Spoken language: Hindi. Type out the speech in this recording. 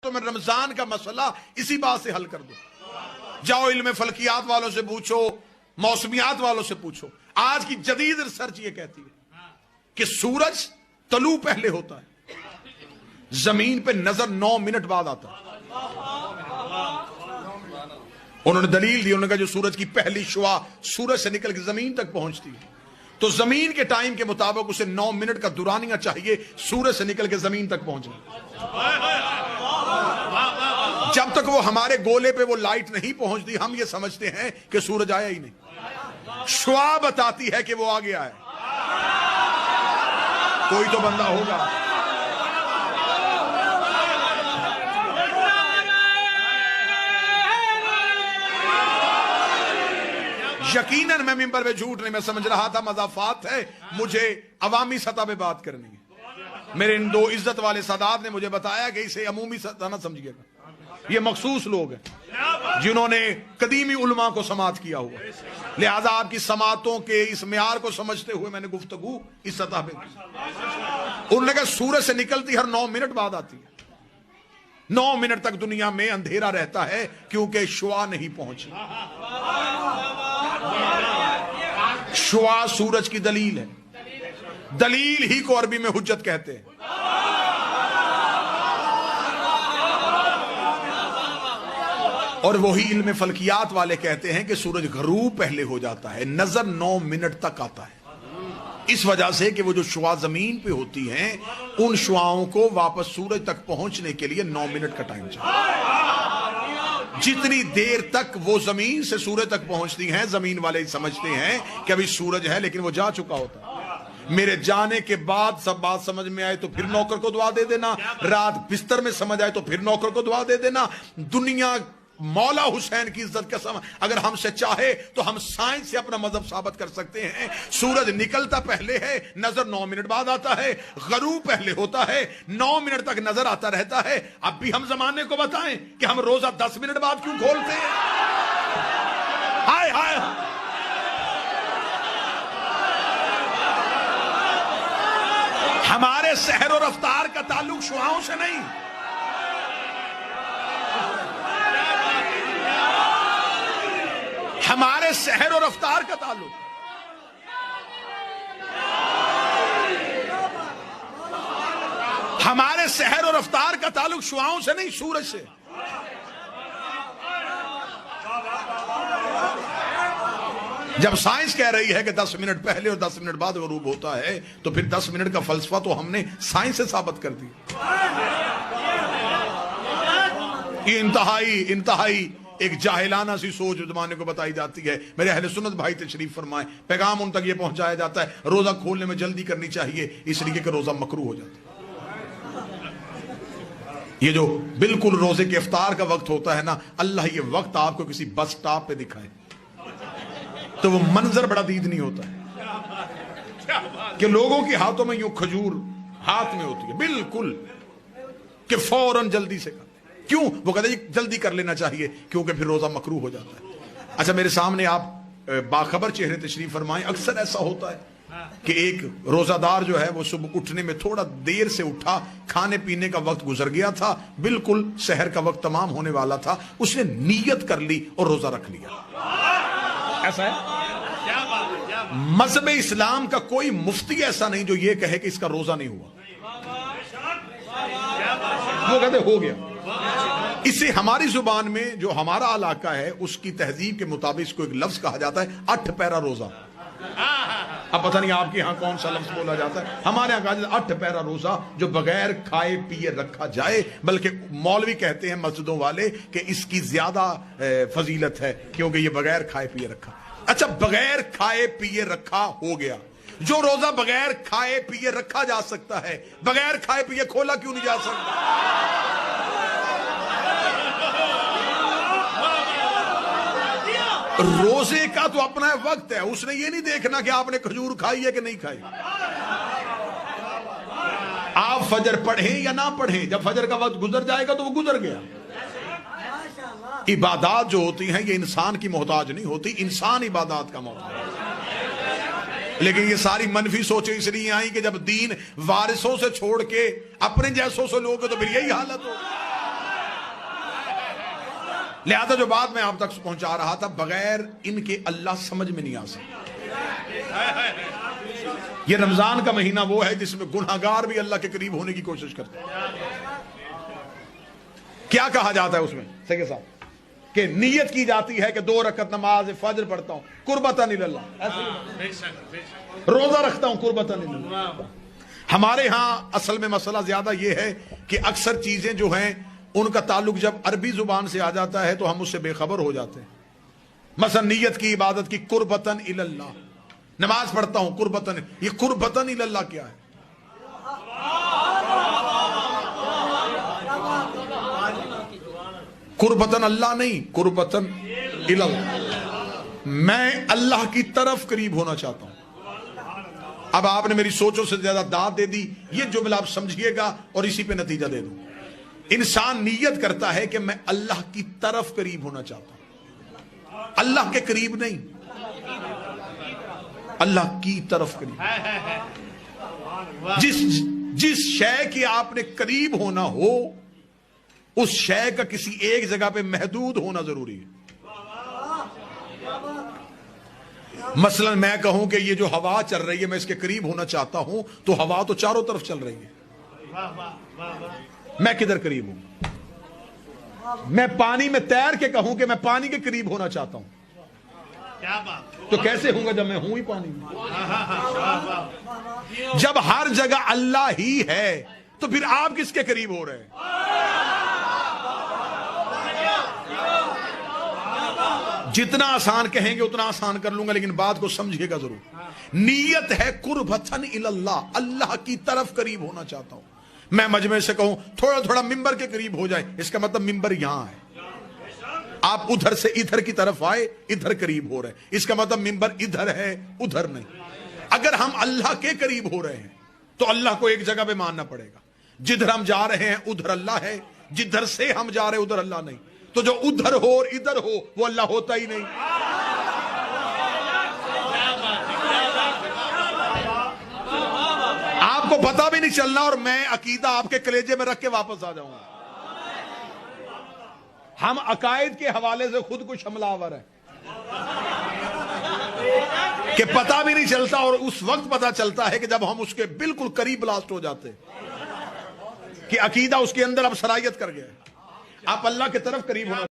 तो मैं रमजान का मसला इसी बात से हल कर दूं। जाओ इल्म फलकियात वालों से पूछो, मौसमियात वालों से पूछो। आज की जदीद रिसर्च ये कहती है कि सूरज तलू पहले होता है, जमीन पे नजर 9 मिनट बाद आता है। उन्होंने दलील दी, उन्होंने कहा जो सूरज की पहली शुआ सूरज से निकल के जमीन तक पहुंचती है तो जमीन के टाइम के मुताबिक उसे 9 मिनट का दुरानिया चाहिए सूरज से निकल के जमीन तक पहुंचने। जब तक वो हमारे गोले पे वो लाइट नहीं पहुंचती हम ये समझते हैं कि सूरज आया ही नहीं। शुआ बताती है कि वो आ गया है। कोई तो बंदा होगा। यकीनन मैं मिंबर पे झूठ नहीं, मैं समझ रहा था मजाफात है, मुझे अवामी सतह पे बात करनी है। मेरे इन दो इज्जत वाले सादात ने मुझे बताया कि इसे अमूमी सतह ना समझिएगा, ये मखसूस लोग हैं जिन्होंने कदीमी उलमा को समात किया हुआ, लिहाजा आपकी समातों के इस म्यार को समझते हुए मैंने गुफ्तगू इस सतह पे की। उन्होंने कहा सूरज से निकलती हर 9 मिनट बाद आती है। 9 मिनट तक दुनिया में अंधेरा रहता है क्योंकि शुआ नहीं पहुंची। शुआ सूरज की दलील है, दलील ही को अरबी में हुज्जत कहते हैं। और वही इल्म फलकियात वाले कहते हैं कि सूरज गरूब पहले हो जाता है, नजर 9 मिनट तक आता है। इस वजह से कि वो जो शुआ जमीन पे होती हैं उन शुआओं को वापस सूरज तक पहुंचने के लिए 9 मिनट का टाइम चाहिए। जितनी देर तक वो जमीन से सूरज तक पहुंचती हैं जमीन वाले समझते हैं कि अभी सूरज है लेकिन वो जा चुका होता है। मेरे जाने के बाद सब बात समझ में आए तो फिर नौकर को दुआ दे देना, रात बिस्तर में समझ आए तो फिर नौकर को दुआ दे देना। दुनिया मौला हुसैन की इज्जत का समय अगर हमसे चाहे तो हम साइंस से अपना मजहब साबित कर सकते हैं। सूरज निकलता पहले है, नजर 9 मिनट बाद आता है। गरूब पहले होता है, 9 मिनट तक नजर आता रहता है। अब भी हम जमाने को बताएं कि हम रोजा 10 मिनट बाद क्यों खोलते हैं? हाय हाय, हमारे सहर और रफ्तार का ताल्लुक शुआओं से नहीं, हमारे सहर और रफ्तार का ताल्लुक। हमारे सहर और रफ्तार का ताल्लुक शुआओं से नहीं, सूरज से। जब साइंस कह रही है कि 10 मिनट पहले और 10 मिनट बाद गरूब होता है तो फिर 10 मिनट का फलसफा तो हमने साइंस से साबित कर दिया। ये इंतहाई एक जाहिलाना सी सोच जमाने को बताई जाती है। मेरे अहले सुन्नत भाई तशरीफ फरमाए, पैगाम उन तक ये पहुंचाया जाता है रोजा खोलने में जल्दी करनी चाहिए इसलिए कि रोजा मकरूह हो जाता है। ये जो बिल्कुल रोजे के इफ्तार का वक्त होता है ना, अल्लाह ये वक्त आपको किसी बस स्टॉप पे दिखाए तो वो मंजर बड़ा दीदनी होता है कि लोगों के हाथों में यूं खजूर हाथ में होती है बिल्कुल कि फौरन जल्दी से। क्यों? वो कहते हैं जल्दी कर लेना चाहिए क्योंकि फिर रोजा मकरूह हो जाता है। अच्छा, मेरे सामने आप बाखबर चेहरे तशरीफ फरमाएं। अक्सर ऐसा होता है कि एक रोजादार जो है वो सुबह उठने में थोड़ा देर से उठा, खाने पीने का वक्त गुजर गया था, बिल्कुल शहर का वक्त तमाम होने वाला था, उसने नीयत कर ली और रोजा रख लिया। ऐसा है। मजहब इस्लाम का कोई मुफ्ती ऐसा नहीं जो ये कहे कि इसका रोजा नहीं हुआ। वो कहते हो गया। इसे हमारी जुबान में जो हमारा इलाका है उसकी तहजीब के मुताबिक इसको एक लफ्ज कहा जाता है 8 पैरा रोजा। अब पता नहीं आपके यहाँ कौन सा लफ्ज बोला जाता है, हमारे यहाँ कहा जाता है 8 पैरा रोजा जो बगैर खाए पिए रखा जाए। बल्कि मौलवी कहते हैं मस्जिदों वाले कि इसकी ज्यादा फजीलत है क्योंकि ये बगैर खाए पिए रखा। अच्छा, बगैर खाए पिए रखा हो गया। जो रोजा बगैर खाए पिए रखा जा सकता है, बगैर खाए पिए खोला क्यों नहीं जा सकता? रोजे का तो अपना वक्त है, उसने ये नहीं देखना कि आपने खजूर खाई है कि नहीं खाई। आप फजर पढ़ें या ना पढ़ें, जब फजर का वक्त गुजर जाएगा तो वो गुजर गया। इबादत जो होती हैं ये इंसान की मोहताज नहीं होती, इंसान इबादत का मोहताज है। लेकिन ये सारी मनफी सोचें इसलिए आई कि जब दीन वारिसों से छोड़ के अपने जैसों से लोगे तो फिर यही हालत हो। लिहाजा जो बात मैं आप तक पहुंचा रहा था, बगैर इनके अल्लाह समझ में नहीं आ सकता। ये रमजान का महीना वो है जिसमें गुनाहगार भी अल्लाह के करीब होने की कोशिश करते हैं। क्या कहा जाता है उसमें सके साहब कि नियत की जाती है कि 2 रकअत नमाज फजर पढ़ता हूं कुर्बतन इल्लल्लाह, रोजा रखता हूं कुर्बतन इल्लल्लाह। हमारे यहां असल में मसला ज्यादा यह है कि अक्सर चीजें जो हैं उनका ताल्लुक जब अरबी जुबान से आ जाता है तो हम उससे बेखबर हो जाते हैं। मसलन नियत की इबादत की कुर्बतन इल्लल्लाह, नमाज पढ़ता हूं कुर्बतन, ये कुर्बतन इल्लल्लाह क्या है? कुर्बतन अल्लाह नहीं, कुर्बतन इल्लल्लाह, मैं अल्लाह की तरफ करीब होना चाहता हूं। अब आपने मेरी सोचों से ज्यादा दाद दे दी, ये जुमला आप समझिएगा और इसी पे नतीजा दे दूं। इंसान नियत करता है कि मैं अल्लाह की तरफ करीब होना चाहता हूं, अल्लाह के करीब नहीं, अल्लाह की तरफ करीब। जिस शय के आपने करीब होना हो उस शय का किसी एक जगह पे महदूद होना जरूरी है। मसलन मैं कहूं कि ये जो हवा चल रही है मैं इसके करीब होना चाहता हूं, तो हवा तो चारों तरफ चल रही है, मैं किधर करीब हूं? मैं पानी में तैर के कहूं कि मैं पानी के करीब होना चाहता हूं, क्या बात, तो कैसे होगा जब मैं हूं ही पानी में? जब हर जगह अल्लाह ही है तो फिर आप किसके करीब हो रहे हैं? जितना आसान कहेंगे उतना आसान कर लूंगा, लेकिन बात को समझिएगा जरूर। नीयत है कुर्बतन इल्लल्लाह, अल्लाह की तरफ करीब होना चाहता हूं। मैं मजमे से कहूं थोड़ा थोड़ा मिंबर के करीब हो जाए, इसका मतलब मिंबर यहां है, आप उधर से इधर की तरफ आए, इधर करीब हो रहे, इसका मतलब मिंबर इधर है उधर नहीं। अगर हम अल्लाह के करीब हो रहे हैं तो अल्लाह को एक जगह पे मानना पड़ेगा। जिधर हम जा रहे हैं उधर अल्लाह है, जिधर से हम जा रहे हैं उधर अल्लाह नहीं। तो जो उधर हो और इधर हो वो अल्लाह होता ही नहीं। आपको पता भी नहीं चलना और मैं अकीदा आपके कलेजे में रख के वापस आ जाऊंगा। हम अकायद के हवाले से खुद कुछ हमलावर है कि पता भी नहीं चलता, और उस वक्त पता चलता है कि जब हम उसके बिल्कुल करीब ब्लास्ट हो जाते कि अकीदा उसके अंदर अब सरायत कर गया, आप अल्लाह की तरफ करीब होना।